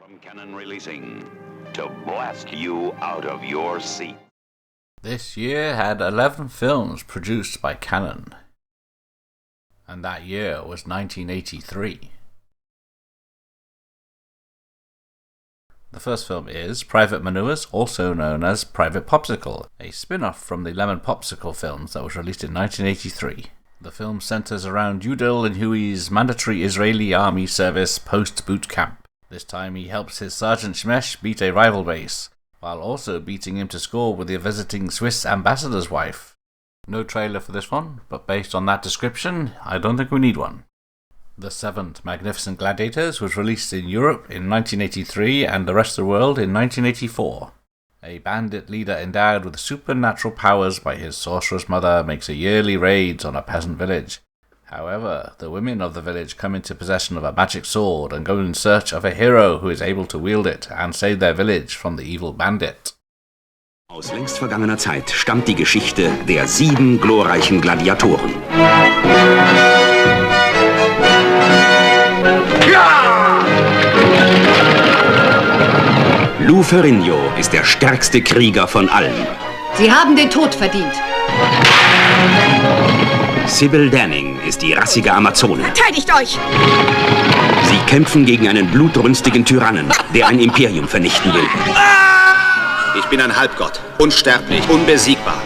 From Canon releasing to blast you out of your seat. This year had 11 films produced by Canon. And that year was 1983. The first film is Private Manuras, also known as Private Popsicle, a spin-off from the Lemon Popsicle films that was released in 1983. The film centers around Udil and Huey's mandatory Israeli army service post-boot camp. This time he helps his Sergeant Shmesh beat a rival base, while also beating him to score with the visiting Swiss ambassador's wife. No trailer for this one, but based on that description, I don't think we need one. The seventh Magnificent Gladiators was released in Europe in 1983 and the rest of the world in 1984. A bandit leader endowed with supernatural powers by his sorceress mother makes a yearly raid on a peasant village. However, the women of the village come into possession of a magic sword and go in search of a hero who is able to wield it and save their village from the evil bandit. Aus längst vergangener Zeit stammt die Geschichte der 7 glorreichen Gladiatoren. Lou Ferrigno ist der stärkste Krieger von allen. Sie haben den Tod verdient. Sybil Danning ist die rassige Amazone. Verteidigt euch! Sie kämpfen gegen einen blutrünstigen Tyrannen, der ein Imperium vernichten will. Ich bin ein Halbgott, unsterblich, unbesiegbar.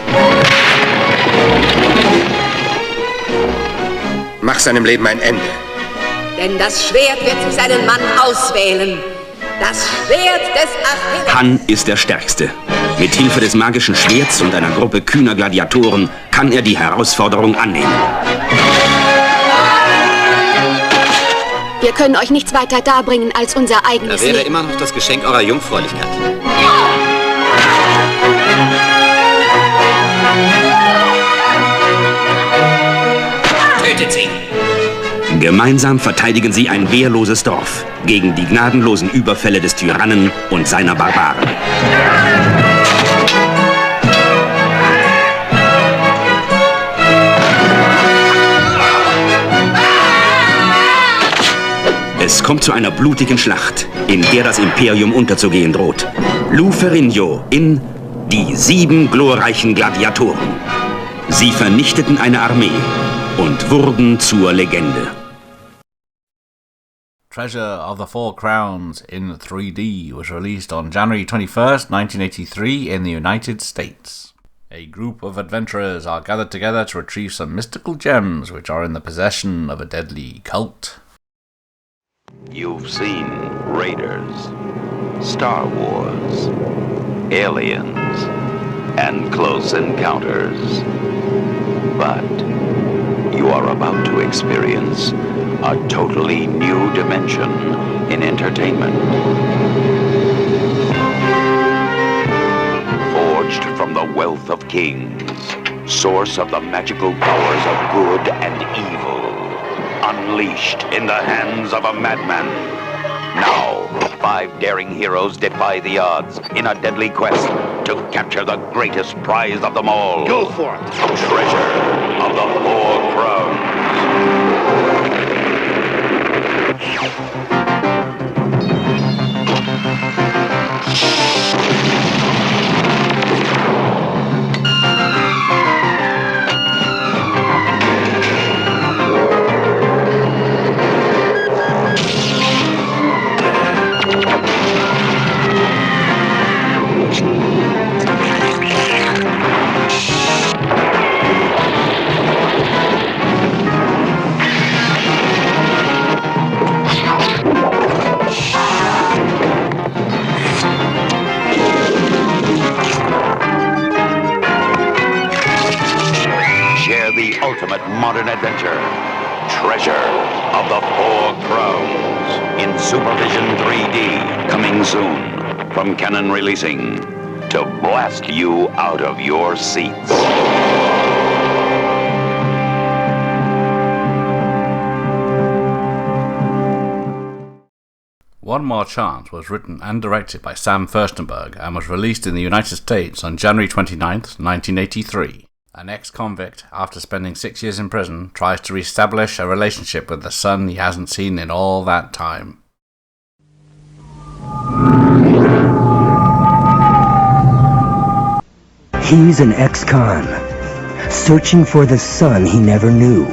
Mach seinem Leben ein Ende. Denn das Schwert wird sich seinen Mann auswählen. Das Schwert des Achilles. Han ist der Stärkste. Mit Hilfe des magischen Schwerts und einer Gruppe kühner Gladiatoren kann er die Herausforderung annehmen. Wir können euch nichts weiter darbringen als unser eigenes Da wäre Leben. immer noch das Geschenk eurer Jungfräulichkeit. Tötet sie! Gemeinsam verteidigen sie ein wehrloses Dorf gegen die gnadenlosen Überfälle des Tyrannen und seiner Barbaren. Es kommt zu einer blutigen Schlacht, in der das Imperium unterzugehen droht. Lou Ferrigno in Die 7 glorreichen Gladiatoren. Sie vernichteten eine Armee und wurden zur Legende. Treasure of the Four Crowns in 3D was released on January 21st, 1983 in the United States. A group of adventurers are gathered together to retrieve some mystical gems which are in the possession of a deadly cult. You've seen Raiders, Star Wars, Aliens, and Close Encounters. But you are about to experience a totally new dimension in entertainment. Forged from the wealth of kings, source of the magical powers of good and evil, unleashed in the hands of a madman. Now, 5 daring heroes defy the odds in a deadly quest to capture the greatest prize of them all. Go for it! Treasure of the Four Crowns. Ultimate modern adventure. Treasure of the Four Crowns. In Supervision 3D. Coming soon. From Canon releasing to blast you out of your seats. One More Chance was written and directed by Sam Furstenberg and was released in the United States on January 29th, 1983. An ex-convict, after spending 6 years in prison, tries to re-establish a relationship with the son he hasn't seen in all that time. He's an ex-con, searching for the son he never knew,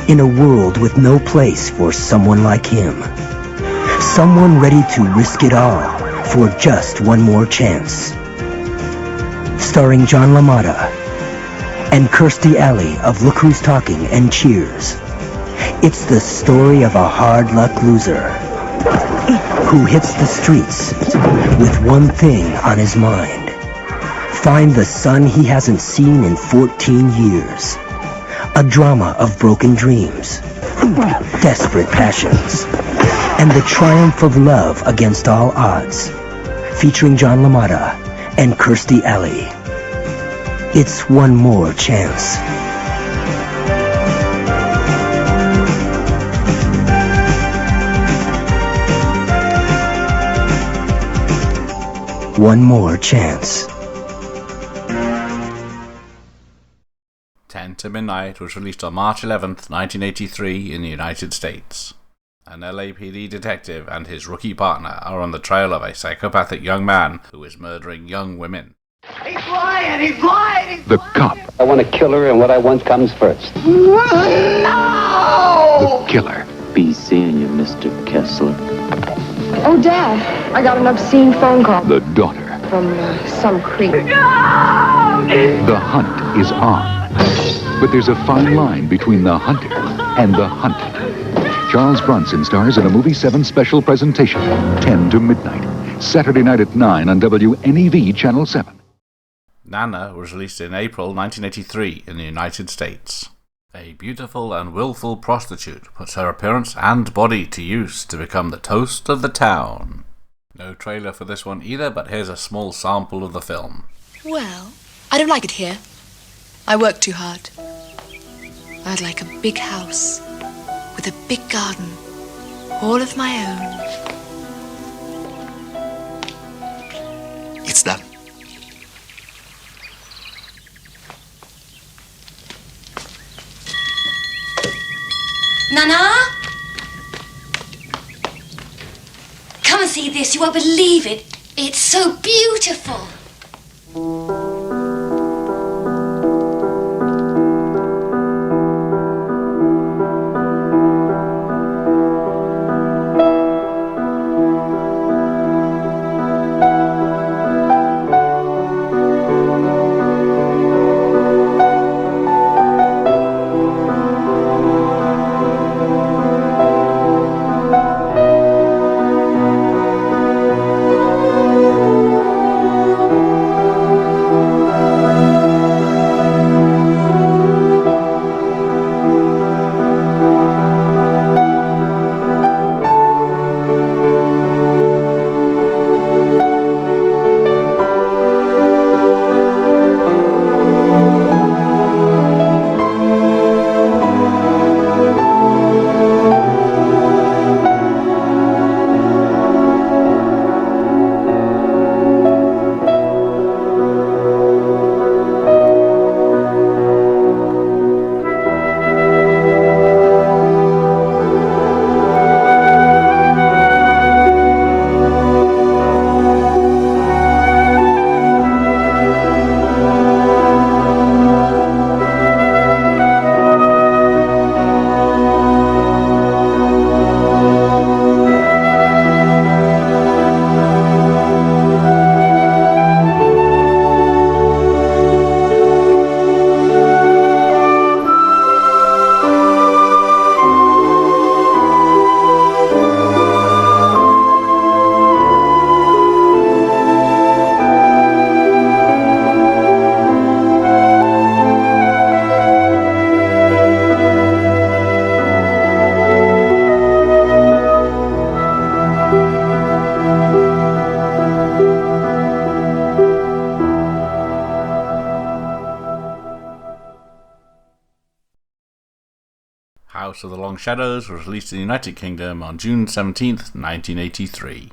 in a world with no place for someone like him. Someone ready to risk it all for just one more chance. Starring John LaMotta and Kirstie Alley of Look Who's Talking and Cheers. It's the story of a hard-luck loser who hits the streets with one thing on his mind. Find the son he hasn't seen in 14 years. A drama of broken dreams, desperate passions, and the triumph of love against all odds. Featuring John LaMotta and Kirstie Alley. It's One More Chance. One More Chance. 10 to Midnight was released on March 11th, 1983 in the United States. An LAPD detective and his rookie partner are on the trail of a psychopathic young man who is murdering young women. He's lying! He's lying! The cop. I want to kill her, and what I want comes first. No! The killer. Be seeing you, Mr. Kessler. Oh, Dad, I got an obscene phone call. The daughter. From some creep. No! The hunt is on. But there's a fine line between the hunter and the hunted. Charles Bronson stars in a Movie 7 special presentation, 10 to Midnight, Saturday night at 9 on WNEV Channel 7. Nana was released in April 1983 in the United States. A beautiful and willful prostitute puts her appearance and body to use to become the toast of the town. No trailer for this one either, but here's a small sample of the film. Well, I don't like it here. I work too hard. I'd like a big house with a big garden, all of my own. It's done. Nana? Come and see this. You won't believe it. It's so beautiful. House of the Long Shadows was released in the United Kingdom on June 17th, 1983.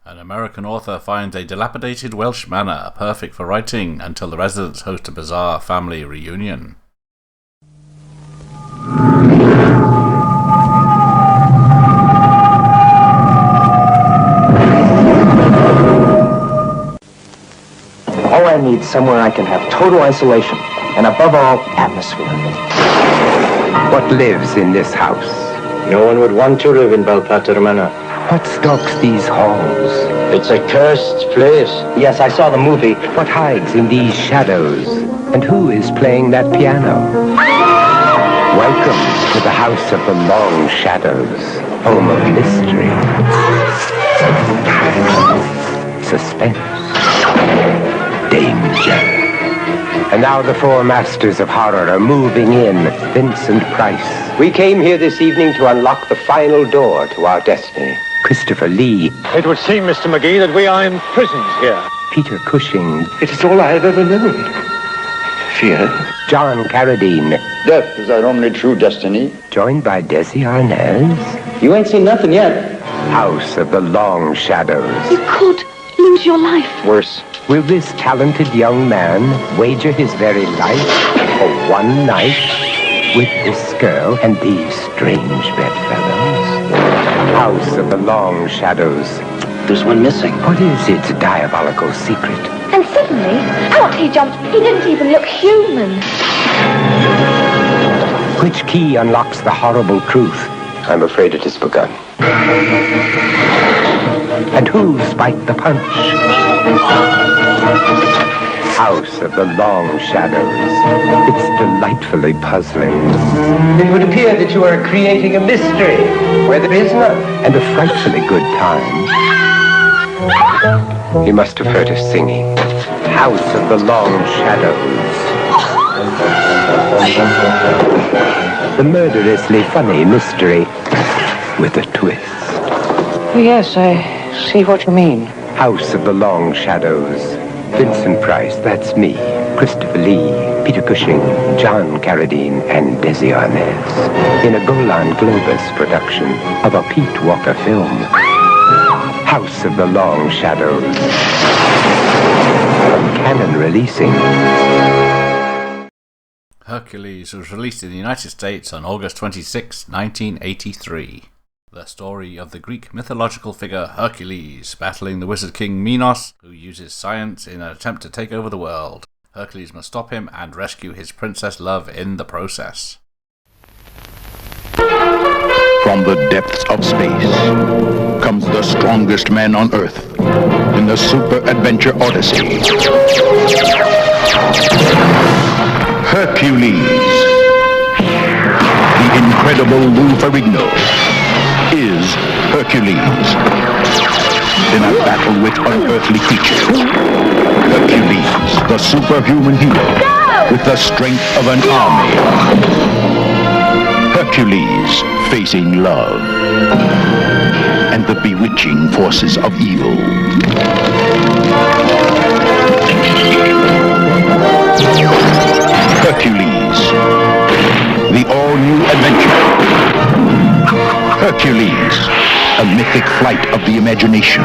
An American author finds a dilapidated Welsh manor perfect for writing until the residents host a bizarre family reunion. Owen need somewhere I can have total isolation, and above all, atmosphere. What lives in this house? No one would want to live in Balpater Manor. What stalks these halls? It's a cursed place. Yes, I saw the movie. What hides in these shadows? And who is playing that piano? Welcome to the House of the Long Shadows, home of mystery, suspense, danger. And now the four masters of horror are moving in. Vincent Price. We came here this evening to unlock the final door to our destiny. Christopher Lee. It would seem, Mr. McGee, that we are imprisoned here. Peter Cushing. It is all I have ever known. Fear. John Carradine. Death is our only true destiny. Joined by Desi Arnaz. You ain't seen nothing yet. House of the Long Shadows. You could lose your life. Worse. Will this talented young man wager his very life for one night with this girl and these strange bedfellows? House of the Long Shadows. There's one missing. What is its diabolical secret? And suddenly, out he jumped. He didn't even look human. Which key unlocks the horrible truth? I'm afraid it has begun. And who spiked the punch? House of the Long Shadows. It's delightfully puzzling. It would appear that you are creating a mystery where there is none. And a frightfully good time. He must have heard us singing. House of the Long Shadows. The murderously funny mystery with a twist. Yes, I see what you mean. House of the Long Shadows. Vincent Price, that's me. Christopher Lee, Peter Cushing, John Carradine, and Desi Arnaz. In a Golan Globus production of a Pete Walker film. House of the Long Shadows. From Canon Releasing. Hercules was released in the United States on August 26, 1983. The story of the Greek mythological figure Hercules battling the wizard king Minos, who uses science in an attempt to take over the world. Hercules must stop him and rescue his princess love in the process. From the depths of space comes the strongest man on Earth in the Super Adventure Odyssey. Hercules. The incredible Lou Ferrigno is Hercules. In a battle with unearthly creatures, Hercules, the superhuman hero, with the strength of an army. Hercules facing love and the bewitching forces of evil. Hercules, the all-new adventure. Hercules, a mythic flight of the imagination.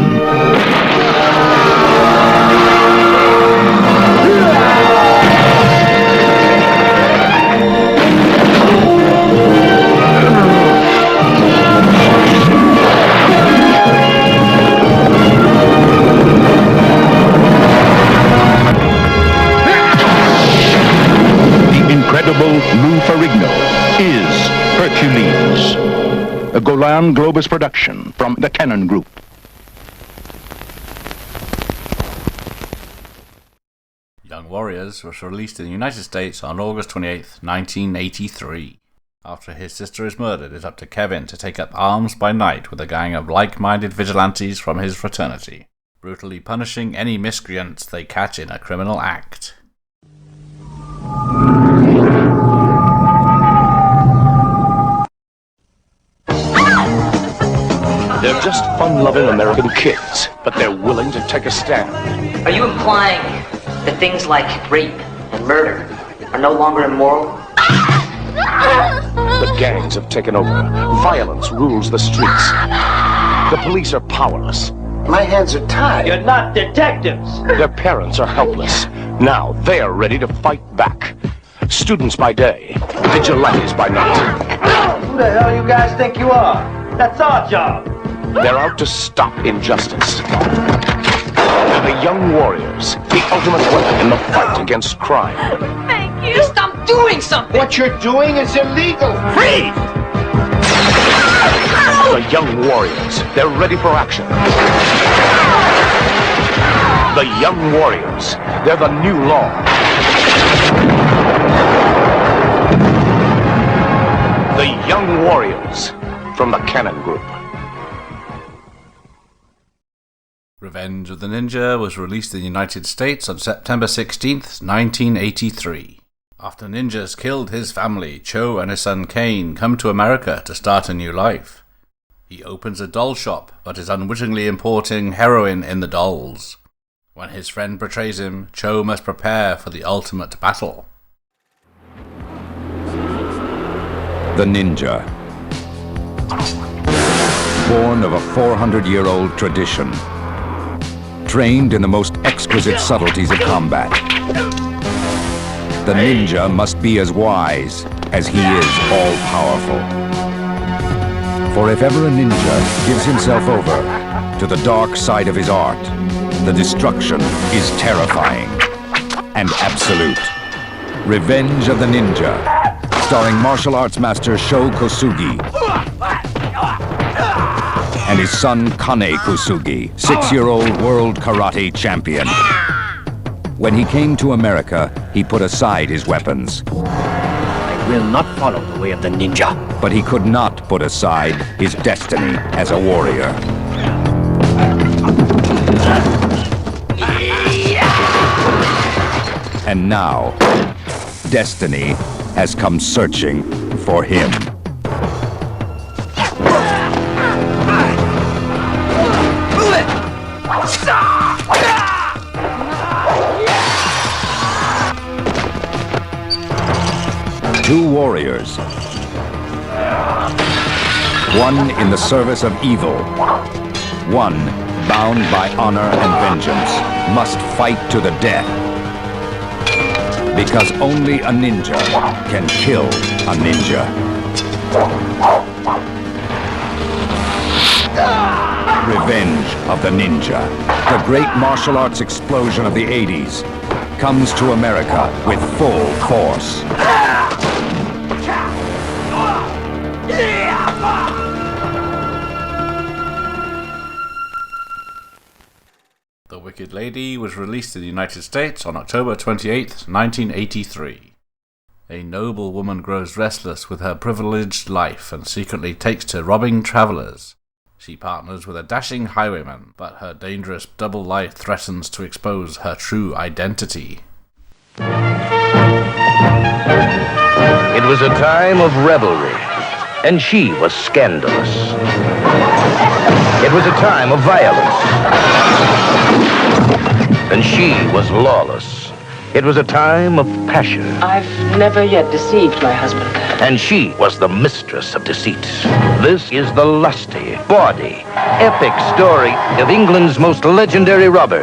The incredible Lou Ferrigno is Hercules. A Golan Globus production from the Canon Group. Young Warriors was released in the United States on August 28, 1983. After his sister is murdered, it's up to Kevin to take up arms by night with a gang of like-minded vigilantes from his fraternity, brutally punishing any miscreants they catch in a criminal act. They're just fun-loving American kids, but they're willing to take a stand. Are you implying that things like rape and murder are no longer immoral? The gangs have taken over. Violence rules the streets. The police are powerless. My hands are tied. You're not detectives. Their parents are helpless. Now they are ready to fight back. Students by day, vigilantes by night. Who the hell you guys think you are? That's our job. They're out to stop injustice. are the Young Warriors, the ultimate weapon in the fight against crime. Thank you. Stop doing something. What you're doing is illegal. Freeze! The Young Warriors, they're ready for action. The Young Warriors, they're the new law. The Young Warriors, from the Cannon Group. Revenge of the Ninja was released in the United States on September 16th, 1983. After Ninja's killed his family, Cho and his son Kane come to America to start a new life. He opens a doll shop, but is unwittingly importing heroin in the dolls. When his friend betrays him, Cho must prepare for the ultimate battle. The Ninja. Born of a 400-year-old tradition. Trained in the most exquisite subtleties of combat. The ninja must be as wise as he is all-powerful. For if ever a ninja gives himself over to the dark side of his art, the destruction is terrifying and absolute. Revenge of the Ninja, starring martial arts master Sho Kosugi and his son Kane Kosugi, 6-year-old world karate champion. When he came to America, he put aside his weapons. I will not follow the way of the ninja. But he could not put aside his destiny as a warrior. And now, destiny has come searching for him. Two warriors. One in the service of evil. One bound by honor and vengeance must fight to the death. Because only a ninja can kill a ninja. Revenge of the Ninja. The great martial arts explosion of the 80s comes to America with full force. The Wicked Lady was released in the United States on October 28th, 1983. A noble woman grows restless with her privileged life and secretly takes to robbing travelers. She partners with a dashing highwayman, but her dangerous double life threatens to expose her true identity. It was a time of revelry, and she was scandalous. It was a time of violence, and she was lawless. It was a time of passion. I've never yet deceived my husband. And she was the mistress of deceit. This is the lusty, bawdy, epic story of England's most legendary robber,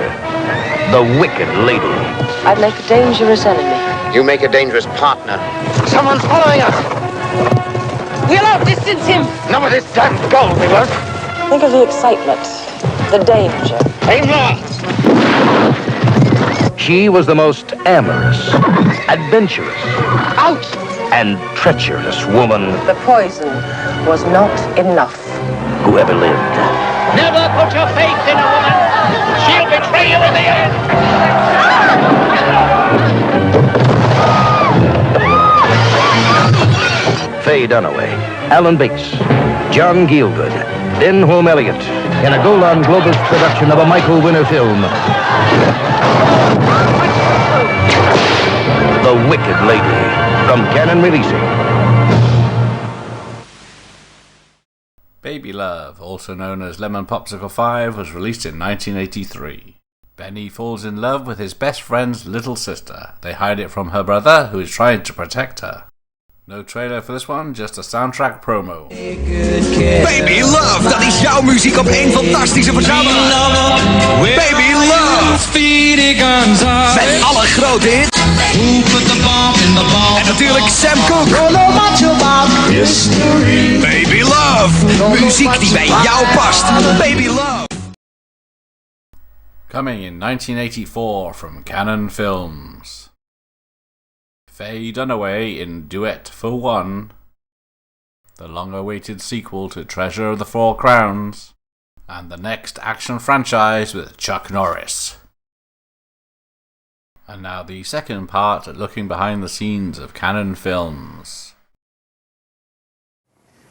the Wicked Lady. I'd make a dangerous enemy. You make a dangerous partner. Someone's following us! We'll outdistance him! Not with this damn gold, we won't. Think of the excitement, the danger. Aim low! She was the most amorous, adventurous, Out! and treacherous woman The poison was not enough. who ever lived. Never put your faith in a woman. She'll betray you in the end. Faye Dunaway, Alan Bates, John Gielgud, Denholm Elliott, in a Golan Globus production of a Michael Winner film. The Wicked Lady, from Cannon Releasing. Baby Love, also known as Lemon Popsicle 5, was released in 1983. Benny falls in love with his best friend's little sister. They hide it from her brother, who is trying to protect her. No trailer for this one, just a soundtrack promo. Baby Love, dat is jouw muziek op één fantastische verzamelaar. Baby Love. Met alle grote hits. En natuurlijk Sam Cooke. Baby Love. Muziek die bij jou past. Baby Love. Coming in 1984 from Cannon Films. Faye Dunaway in Duet for One, the long-awaited sequel to Treasure of the Four Crowns, and the next action franchise with Chuck Norris. And now the second part, looking behind the scenes of Cannon Films.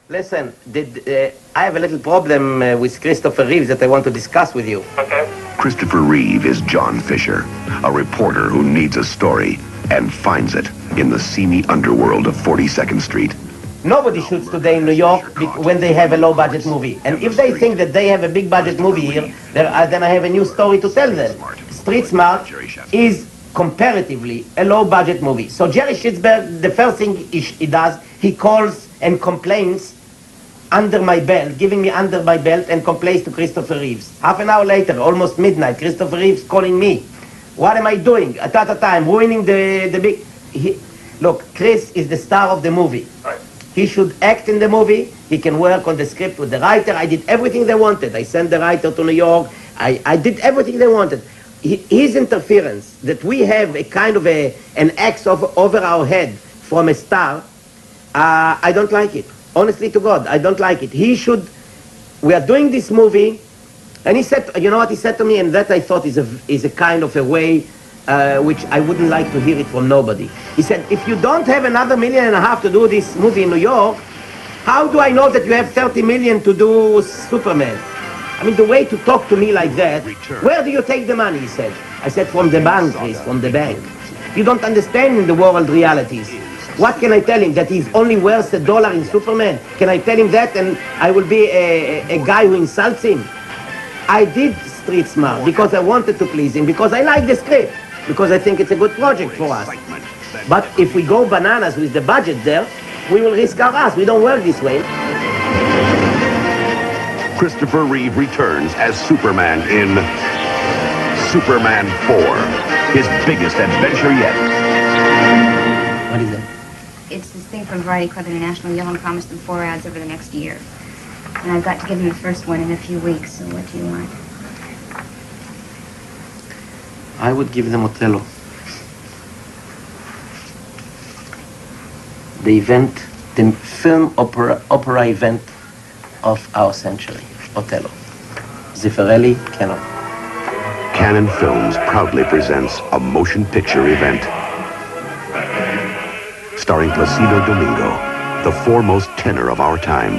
Listen, I have a little problem with Christopher Reeves that I want to discuss with you. Okay. Christopher Reeve is John Fisher, a reporter who needs a story and finds it in the seamy underworld of 42nd Street. Nobody shoots today in New York when they have a low-budget movie. And if they think that they have a big-budget movie here, then I have a new story to tell them. Street Smart is comparatively a low-budget movie. So Jerry Schittsberg, the first thing he does, he calls and complains under my belt, giving me under my belt, and complains to Christopher Reeves. Half an hour later, almost midnight, Christopher Reeves calling me. What am I doing? I'm ruining the big... Look, Chris is the star of the movie. Right. He should act in the movie. He can work on the script with the writer. I did everything they wanted. I sent the writer to New York. I did everything they wanted. His interference, that we have a kind of an axe over our head from a star, I don't like it. Honestly to God, I don't like it. We are doing this movie, and he said, you know what he said to me, and that I thought is a kind of a way which I wouldn't like to hear it from nobody. He said, if you don't have another $1.5 million to do this movie in New York, how do I know that you have $30 million to do Superman? I mean, the way to talk to me like that, where do you take the money, he said. I said, from the bank, Chris, from the bank. You don't understand the world realities. What can I tell him? That he's only worth $1 in Superman? Can I tell him that and I will be a guy who insults him? I did Street Smart because I wanted to please him, because I like the script, because I think it's a good project for us. But if we go bananas with the budget there, we will risk our ass. We don't work this way. Christopher Reeve returns as Superman in Superman 4, his biggest adventure yet. What is it? It's this thing from Variety called the International. Yellen promised them 4 ads over the next year. And I've got to give them the first one in a few weeks, so what do you want? I would give them Othello. The event, the film opera event of our century, Othello. Zeffirelli, Cannon. Cannon Films proudly presents a motion picture event starring Placido Domingo, the foremost tenor of our time.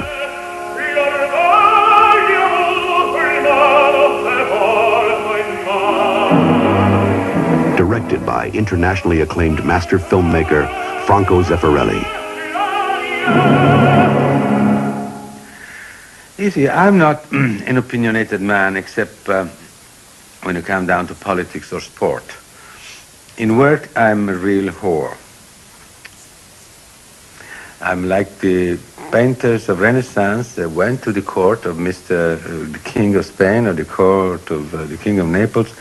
Directed by internationally acclaimed master filmmaker Franco Zeffirelli. You see, I'm not an opinionated man except when you come down to politics or sport. In work, I'm a real whore. I'm like the painters of Renaissance that went to the court of the King of Spain or the court of the King of Naples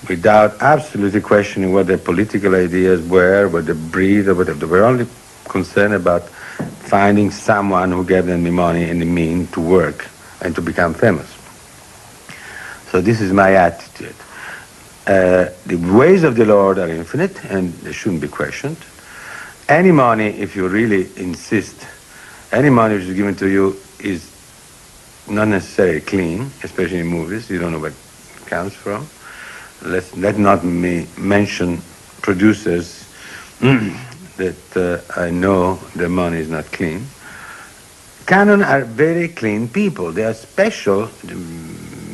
without absolutely questioning what their political ideas were, what the breed or whatever. They were only concerned about finding someone who gave them the money and the means to work and to become famous. So this is my attitude. The ways of the Lord are infinite and they shouldn't be questioned. Any money, if you really insist, any money which is given to you is not necessarily clean, especially in movies. You don't know where it comes from. Let not me mention producers that I know their money is not clean. Canon are very clean people. They are special.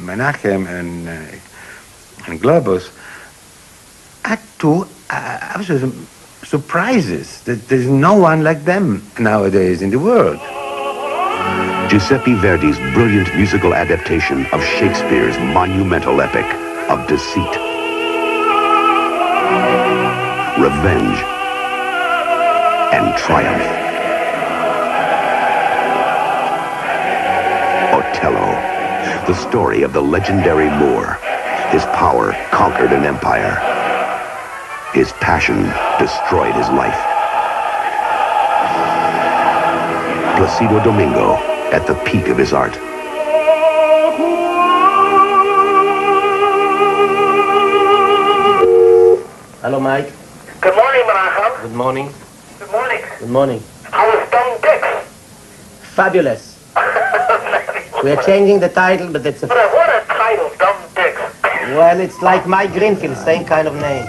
Menachem and Globus are two absolute surprises. There's no one like them nowadays in the world. Giuseppe Verdi's brilliant musical adaptation of Shakespeare's monumental epic of deceit, revenge, and triumph. Othello, the story of the legendary Moor. His power conquered an empire. His passion destroyed his life. Placido Domingo at the peak of his art. Hello, Mike. Good morning, Menachem. Good morning. Good morning. Good morning. How was Dumb Dicks? Fabulous. We are changing the title, but it's a... What a title, Dumb Dicks. Well, it's like Mike Greenfield, same kind of name.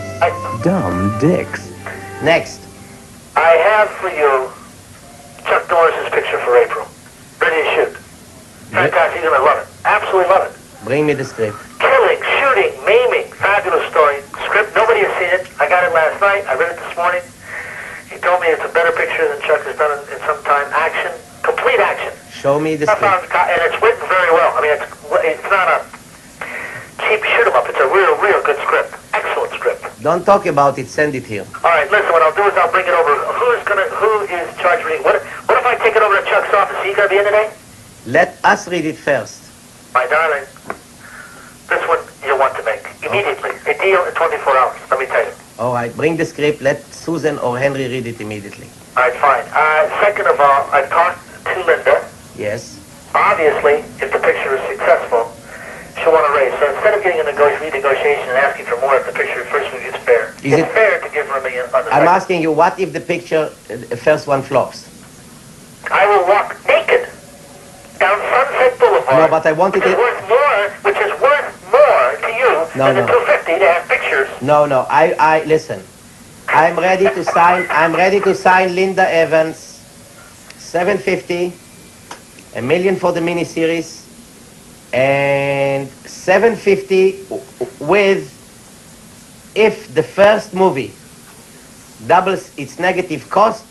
Dumb Dicks. Next. I have for you Chuck Norris's picture for April. Ready to shoot. Fantastic, you're gonna love it. Absolutely love it. Bring me the script. Killing, shooting, maiming, fabulous story. Script, nobody has seen it. I got it last night. I read it this morning. He told me it's a better picture than Chuck has done in some time. Action, complete action. Show me the script. And it's written very well. I mean, it's not a cheap shoot 'em up. It's a real good script. Excellent script. Don't talk about it, send it here. All right, listen, what I'll do is I'll bring it over. Who is charged reading? What if I take it over to Chuck's office? Is he going to be in today? Let us read it first. My darling, this one you'll want to make. Immediately. A deal in 24 hours, let me tell you. All right, bring the script. Let Susan or Henry read it immediately. All right, fine. Second of all, I talked to Linda. Yes. Obviously, if the picture is successful, she'll want to raise. So instead of getting a renegotiation and asking for more if the picture first one is fair, it's fair to give her $1 million on the I'm second. asking you, what if the picture, the first one flops? I will walk naked down Sunset Boulevard. No, but I wanted which is worth more to you than the $250 to have pictures. No, I listen. I'm ready to sign Linda Evans, $750, $1 million for the miniseries, and $750 with, if the first movie doubles its negative cost,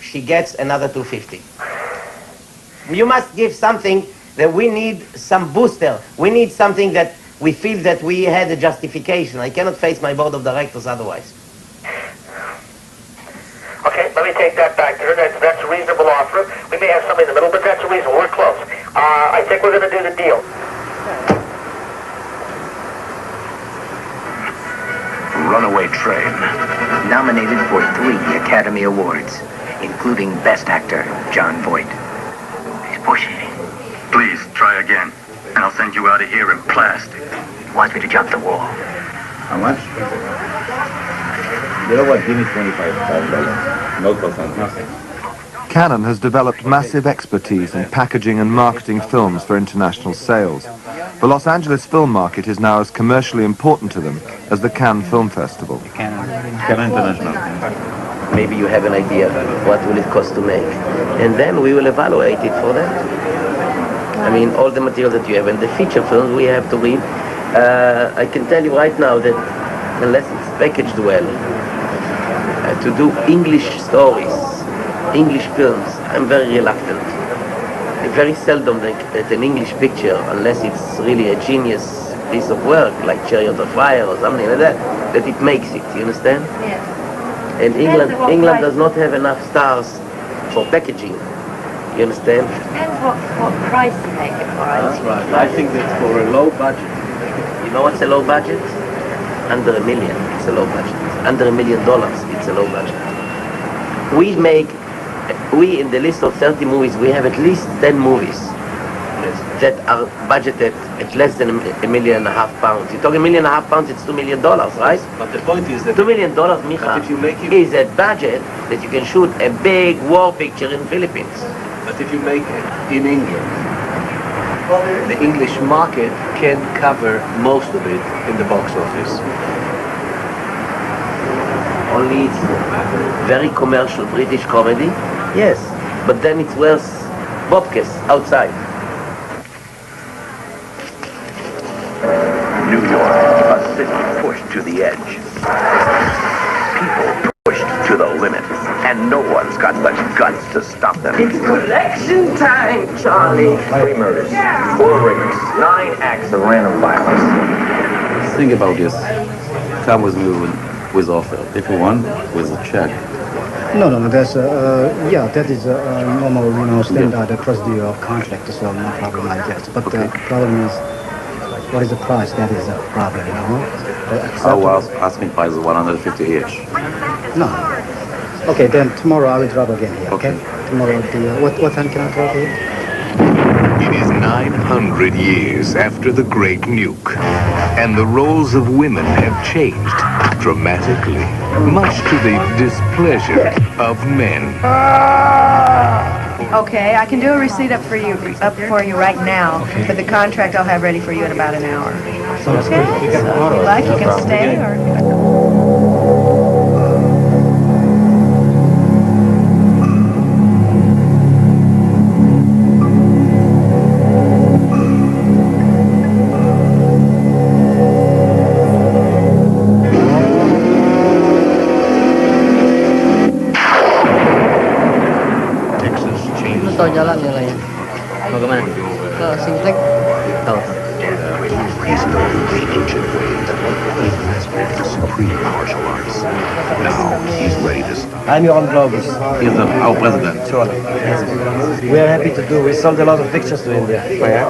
she gets another $250. You must give something that we need, some booster. We need something that we feel that we had a justification. I cannot face my board of directors otherwise. Okay, let me take that back to her. That's a reasonable offer. We may have something in the middle, but that's a reasonable. We're close. I think we're going to do the deal. Runaway Train. Nominated for 3 Academy Awards, including Best Actor, John Voight. He's pushing. Please, try again. And I'll send you out of here in plastic. Wants me to jump the wall. How much? You know what? Give me $25. No cost on nothing. Canon has developed massive expertise in packaging and marketing films for international sales. The Los Angeles film market is now as commercially important to them as the Cannes Film Festival. Canon International. Maybe you have an idea what will it cost to make. And then we will evaluate it for that. I mean, all the material that you have and the feature films we have to read. I can tell you right now that unless it's packaged well, to do English stories, English films, I'm very reluctant. Very seldom that an English picture, unless it's really a genius piece of work, like Chariot of Fire or something like that it makes it, you understand? Yes. And England does not have enough stars for packaging, you understand? Depends what price you make it for. That's right. I think that for a low budget, you know what's a low budget? Under $1 million, it's a low budget. Under $1 million, it's a low budget. We in the list of 30 movies, we have at least 10 movies that are budgeted at less than £1.5 million. You're talking £1.5 million, it's $2 million, right? But the point is that $2 million, Micha, is a budget that you can shoot a big war picture in Philippines. But if you make it in England, the English market can cover most of it in the box office. Only it's very commercial British comedy, yes, but then it's worth bobcats outside. New York, a city pushed to the edge. People pushed to the limit, and no one's got the guts to stop them. It's collection time, Charlie. 3 murders, 4 rapes, 9 acts of random violence. Think about this. Tom was moving with offer. If you want, with a check. No, that's that is a normal, standard procedure of contract, so no problem, I guess. But the problem is, what is the price? That is a problem, Asking price is $150 each. No. Okay, then tomorrow I will drop again here. Okay. Tomorrow, what time can I drop here? It is 900 years after the Great Nuke, and the roles of women have changed. dramatically, much to the displeasure of men. Okay, I can do a receipt up for you right now, but the contract I'll have ready for you in about an hour. Okay, so if you like, you can stay or... Tahu jalan nilainya. Mau kemana? Ke Singtek. Tahu. He's known the ancient ways. He mastered the supreme martial arts. Now he's ready to stop. I'm Johan Globus. He's our president. Sure. We are happy to do. We sold a lot of pictures to India. Oh, yeah?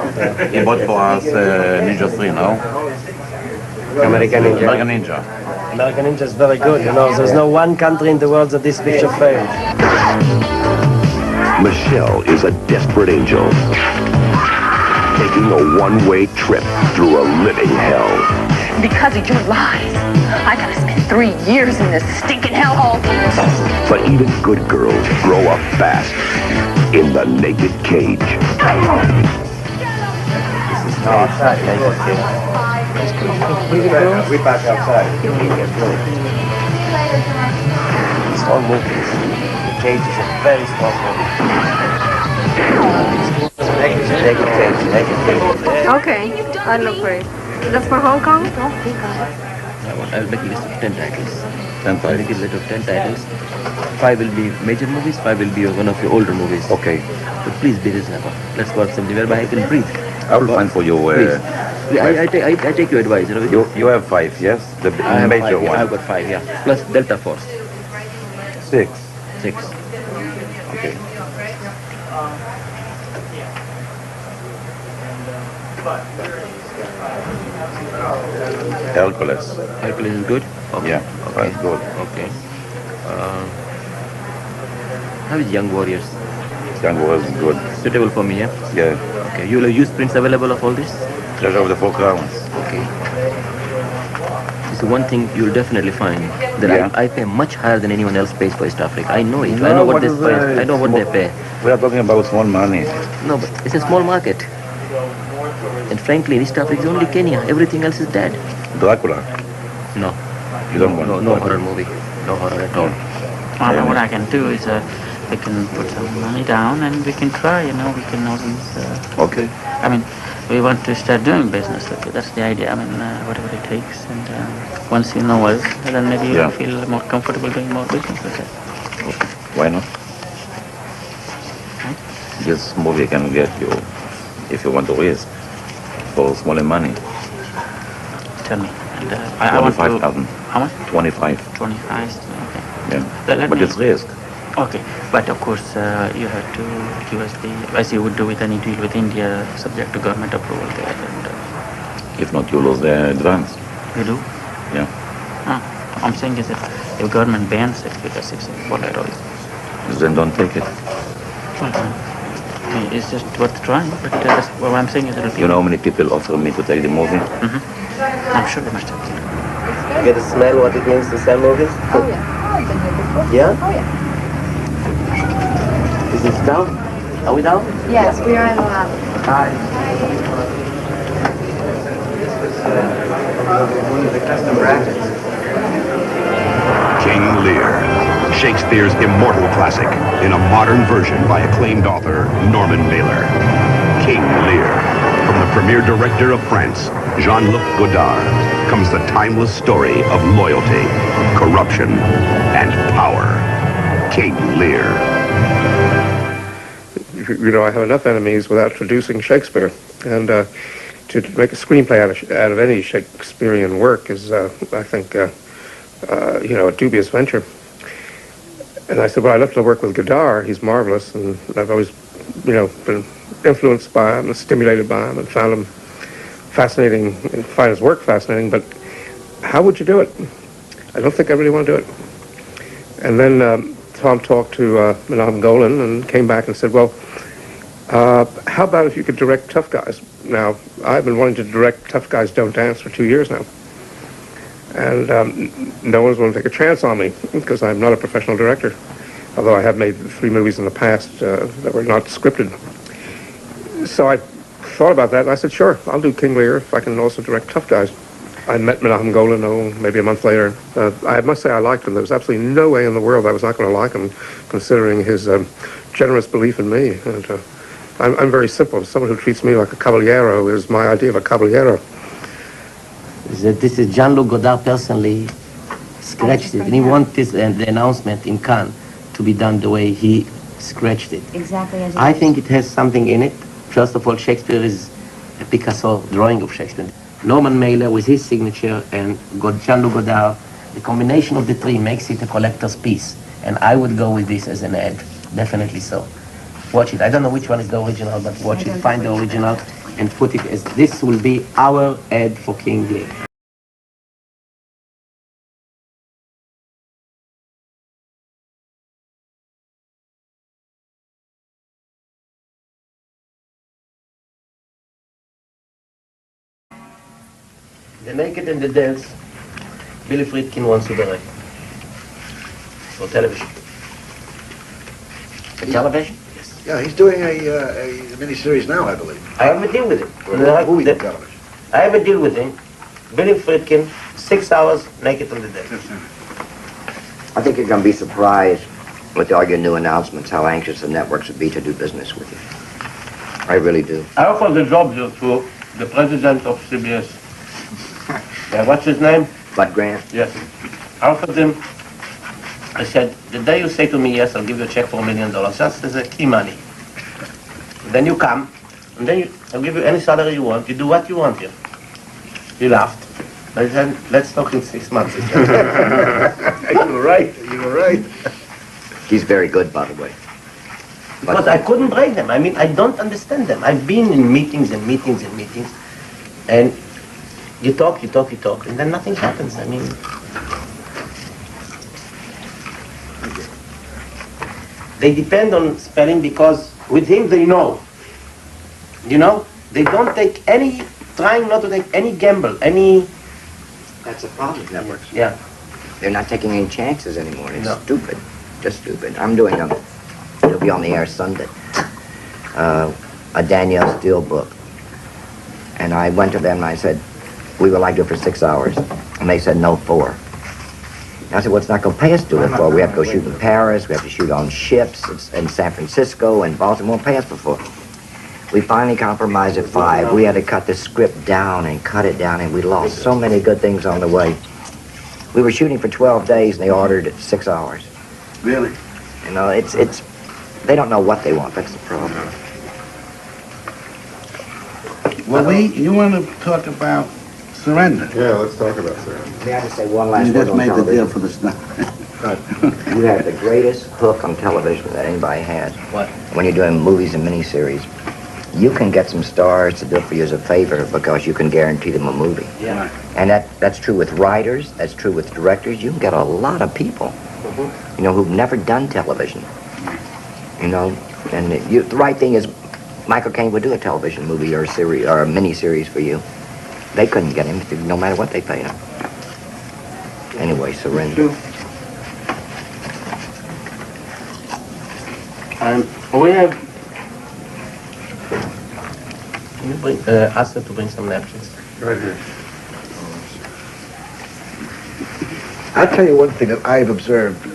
He bought for us Ninja 3 now. American Ninja. American Ninja. American Ninja is very good. You know, there's no one country in the world that this picture failed. Michelle is a desperate angel, taking a one-way trip through a living hell. Because of your lies, I gotta spend 3 years in this stinking hellhole. But even good girls grow up fast in the naked cage. Outside, we back outside. Strong movements. The cage is a very strong movement. Naked cage. Okay, I look for it. That's for Hong Kong? I'll make a list of 10 titles. 10 titles. I'll make a list of 10 titles. 5 will be major movies, 5 will be one of your older movies. Okay. But please be reasonable. Let's work something whereby I can breathe. I will find for you. I take your advice. You have 5, yes? The major one. I've got 5, yeah. Plus Delta Force. 6. 6. Okay. Hercules. Hercules is good? Okay. Yeah, okay. That's good. Okay. How is Young Warriors? Young Warriors is good. Suitable for me, yeah? Yeah. Okay. You will use prints available of all this? Treasure of the Four Crowns. Okay. So one thing you'll definitely find that I pay much higher than anyone else pays for East Africa. I know it. No, I know what I know what they pay. We are talking about small money. No, but it's a small market. And frankly, in East Africa is only Kenya. Everything else is dead. Dracula. No. You don't want no horror movie. No horror at all. Well, what I can do is we can put some money down and we can try, we can always... Okay. I mean, we want to start doing business. Okay, that's the idea. I mean, whatever it takes. And once you know us, then maybe you'll feel more comfortable doing more business with it. Why not? This movie can get you, if you want to risk, for smaller money. Tell me. And, I want to... 25,000. How much? 25. 25, okay. Yeah. But it's risk. Okay, but of course you have to give us the, as you would do with any deal with India, subject to government approval there. And, if not, you lose the advance. You do? Yeah. I'm saying is that if government bans it because it's what I always. Then don't take it. Well, it's just worth trying, but that's what I'm saying is that you know how many people offer me to take the movie? Mm-hmm. I'm sure they must have. You get to smell what it means to sell movies? Oh, yeah. I've been here before. Yeah? Oh, yeah. Is it down? Are we down? Yes, we are in the lobby. Hi. King Lear, Shakespeare's immortal classic, in a modern version by acclaimed author Norman Mailer. King Lear. From the premier director of France, Jean-Luc Godard, comes the timeless story of loyalty, corruption, and power. King Lear. I have enough enemies without traducing Shakespeare. And to make a screenplay out of any Shakespearean work is, I think, a dubious venture. And I said, well, I'd love to work with Godard. He's marvelous. And I've always, been influenced by him and stimulated by him and found him fascinating and find his work fascinating. But how would you do it? I don't think I really want to do it. And then Tom talked to Menachem Golan and came back and said, well, how about if you could direct Tough Guys? Now, I've been wanting to direct Tough Guys Don't Dance for 2 years now. And no one's willing to take a chance on me because I'm not a professional director, although I have made 3 movies in the past that were not scripted. So I thought about that, and I said, sure, I'll do King Lear if I can also direct Tough Guys. I met Menachem Golan, maybe a month later. I must say I liked him. There was absolutely no way in the world I was not going to like him, considering his generous belief in me. And I'm very simple. Someone who treats me like a caballero is my idea of a caballero. This is Jean-Luc Godard personally scratched it, and he wanted this, the announcement in Cannes to be done the way he scratched it. Exactly as it I is. think it has something in it. First of all, Shakespeare is a Picasso drawing of Shakespeare. Norman Mailer with his signature and Jean-Luc Godard, the combination of the three makes it a collector's piece. And I would go with this as an ad, definitely so. Watch it. I don't know which one is the original, but watch it, find the original, and put it as this will be our ad for King Lear. The Naked and the Dance, Billy Friedkin wants to direct. For television. For television? Yes. Yeah, he's doing a miniseries now, I believe. I have a deal with him. Movie television. I have a deal with him. Billy Friedkin, 6 hours, Naked and the Dance. I think you're going to be surprised with all your new announcements how anxious the networks would be to do business with you. I really do. I offered the job to the president of CBS. What's his name? Bud Grant? Yes. I offered him, I said, the day you say to me yes, I'll give you a check for $1 million, just as a key money. Then you come, and then I'll give you any salary you want, you do what you want here. He laughed. I said, let's talk in 6 months. You were right, you were right. He's very good, by the way. But I couldn't break them. I mean, I don't understand them. I've been in meetings and meetings and meetings, and you talk, and then nothing happens. I mean, they depend on spelling because with him they know. You know, they don't take any, trying not to take any gamble, any... That's a problem, networks. Yeah. They're not taking any chances anymore. It's stupid, just stupid. I'm doing it'll be on the air Sunday, a Danielle Steele book. And I went to them and I said, we would like to do it for 6 hours. And they said, no, 4. And I said, well, it's not going to pay us to do it for. We have to go shoot in Paris, we have to shoot on ships in San Francisco and Boston. Won't pay us for 4. We finally compromised at 5. We had to cut the script down and cut it down, and we lost so many good things on the way. We were shooting for 12 days, and they ordered it 6 hours. Really? You know, it's they don't know what they want. That's the problem. Well, you want to talk about Surrender? Yeah, let's talk about Surrender. May I just say one last You word just on made the television? deal for this now. You have the greatest hook on television that anybody has. What? When you're doing movies and miniseries, you can get some stars to do it for you as a favor because you can guarantee them a movie. Yeah. And that's true with writers, that's true with directors. You can get a lot of people, you know, who've never done television. You know, and the right thing is Michael Caine would do a television movie or a series or a mini-series for you. They couldn't get him no matter what they paid him. Anyway, Surrender. We have... Can you bring, ask her to bring some napkins? Right here. I'll tell you one thing that I've observed,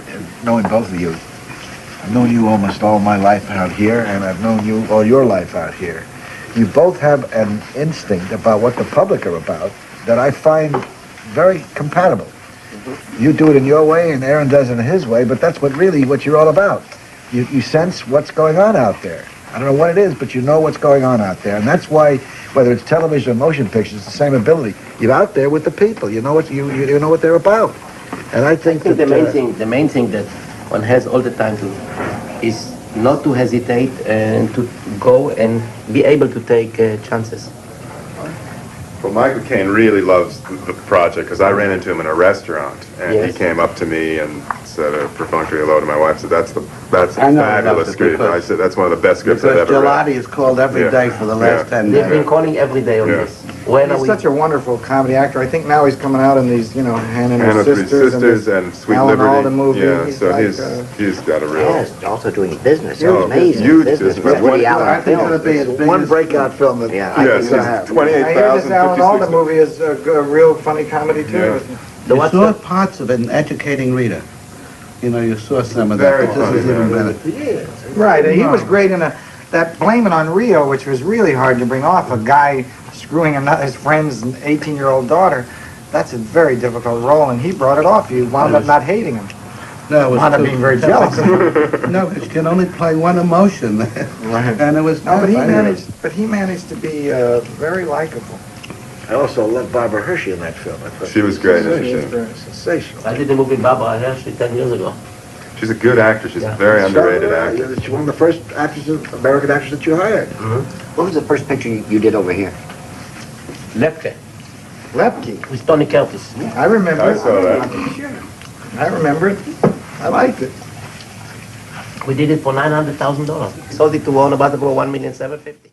knowing both of you. I've known you almost all my life out here, and I've known you all your life out here. You both have an instinct about what the public are about that I find very compatible. You do it in your way, and Aaron does it in his way, but that's what you're all about. You sense what's going on out there. I don't know what it is, but you know what's going on out there, and that's why, whether it's television or motion pictures, it's the same ability. You're out there with the people. You know what you know what they're about, and I think that the main thing that one has all the time to is not to hesitate and to go and be able to take chances. Well, Michael Caine really loves the project because I ran into him in a restaurant and Yes. he came up to me and said a perfunctory hello to my wife. Said that's a I know fabulous that's script. because- I said that's one of the best scripts I've because ever read. Gelati is called every day for the last 10 They've days. been calling every day on Yeah. this. He's such a wonderful comedy actor. I think now he's coming out in these, Hannah and Hannah, Her Three Sisters, Sisters and and this Sweet Alan Liberty. Alda movie. Yeah, He's so like, he's got a real... Yes, also doing business. Oh, Amazing huge business. business. Woody Allen I think it'll be his one breakout film that Yeah, I Yes, think he'll he's have. 28,000, I hear this Alan 56. Alda movie is a real funny comedy too. Yeah. isn't it? You saw parts of it in Educating Rita. You saw some of that, Very but this is even better. Right, he was great in that Blame It on Rio, which was really hard to bring off. A guy screwing his friend's 18-year-old daughter. That's a very difficult role, and he brought it off. You wound up not hating him. No, it was Wound up being very jealous. No, because you can only play one emotion, and it was No, but tough. he managed to be very likable. I also love Barbara Hershey in that film. She was great, She isn't was she? sensational. I did the movie Barbara Hershey 10 years ago. She's a good actor. She's a very underrated actor. She's one of the first American actors that you hired. What was the first picture you did over here? Lepke. Lepke. With Tony Curtis. I remember I it. saw that. I remember it. I liked it. We did it for $900,000. Sold it to Warner Brothers for $1,750,000.